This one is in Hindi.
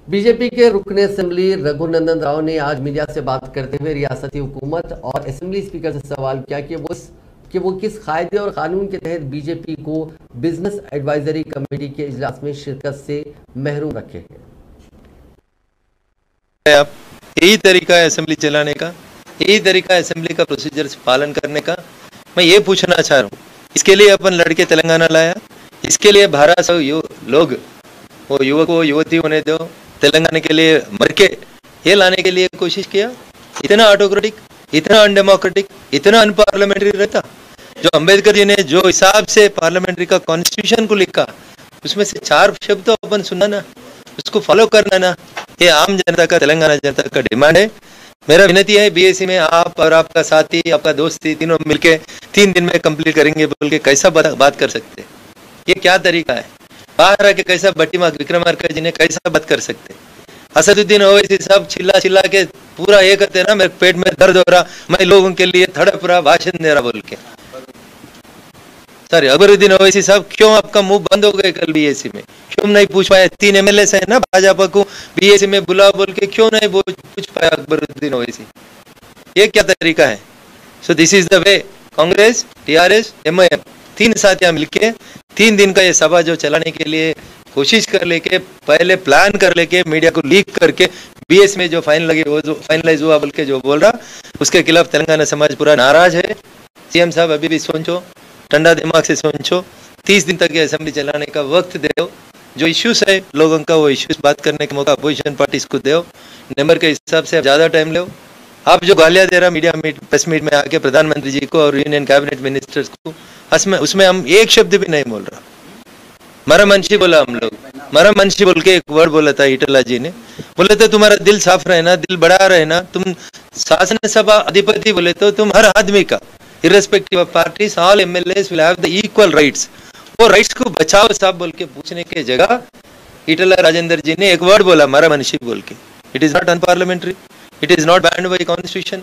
बीजेपी के रुकने असेंबली रघुनंदन राव ने आज मीडिया से बात करते हुए रियासती हुकूमत और असेंबली स्पीकर से सवाल किया कि वो किस कायदे और कानून के तहत बीजेपी को बिजनेस एडवाइजरी कमेटी के इजलास में शिरकत से महरूम रखे हैं। आप यही तरीका है असेंबली चलाने का, यही तरीका है असेंबली का प्रोसीजर पालन करने का। मैं ये पूछना चाह रहा हूँ, इसके लिए अपन लड़के तेलंगाना लाया, इसके लिए 1200 लोग वो युवक वो युवती होने दो तेलंगाना के लिए मर के ये लाने के लिए कोशिश किया। इतना ऑटोक्रेटिक, इतना अनडेमोक्रेटिक, इतना अनपार्लियामेंट्री रहता। जो अंबेडकर जी ने जो हिसाब से पार्लियामेंट्री का कॉन्स्टिट्यूशन को लिखा, उसमें से 4 शब्द तो अपन सुनना ना, उसको फॉलो करना ना, ये आम जनता का, तेलंगाना जनता का डिमांड है। मेरा विनती है, बीएससी में आप और आपका साथी, आपका दोस्ती तीनों मिलके 3 दिन में कंप्लीट करेंगे बोल के कैसा बात कर सकते? ये क्या तरीका है? बाहर आके कैसा विक्रमार्का जी ने कैसा बात कर सकते? असदुद्दीन ओवैसी सब चिल्ला चिल्ला के पूरा ये करते ना, मेरे पेट में दर्द हो रहा, मैं लोगों के लिए तड़प रहा, भाषण दे रहा बोल के। सर अकबरुद्दीन ओवैसी साहब, क्यों आपका मुंह बंद हो गए कल बीएससी में? क्यों नहीं पूछ पाए? 3 एमएलए है ना भाजपा को बीएससी में बुला बोल के, क्यों नहीं पूछ पाया अकबरुद्दीन ओवैसी? ये क्या तरीका है? So this is the way Congress, TRS, MIM 3 साथियां मिलके 3 दिन का ये सभा जो चलाने के लिए कोशिश कर लेके, पहले प्लान कर लेके, मीडिया को लीक करके बीएस में जो फाइन लगे वो जो फाइनलाइज हुआ बोल के जो बोल रहा, उसके खिलाफ तेलंगाना समाज पूरा नाराज है। सीएम साहब अभी भी सोचो, ठंडा दिमाग से सोचो, 30 दिन तक ये असेंबली चलाने का वक्त दो। जो इश्यूज है लोगों का, वो इश्यूज बात करने का मौका अपोजिशन पार्टीज को दो। नंबर के हिसाब से आप ज्यादा टाइम लो। आप जो गालियां दे रहा मीडिया प्रेस मीट में आके प्रधानमंत्री जी को और यूनियन कैबिनेट मिनिस्टर्स को, उसमें हम एक शब्द भी नहीं बोल रहा। मरमंशी बोला हम लोग, मरमंशी बोल के एक वर्ड बोला था ईटला जी ने, बोले तो तुम्हारा दिल साफ रहना, दिल बड़ा रहना, तुम शासन सभा अधिपति बोले तो तुम हर आदमी का irrespective of parties, all MLAs will have the equal rights। वो राइट्स को बचाओ साहब बोल के पूछने के जगह ईटला राजेंद्र जी ने एक वर्ड बोला मरमंशी बोल के। It is not unparliamentary, it is not band bye constitution.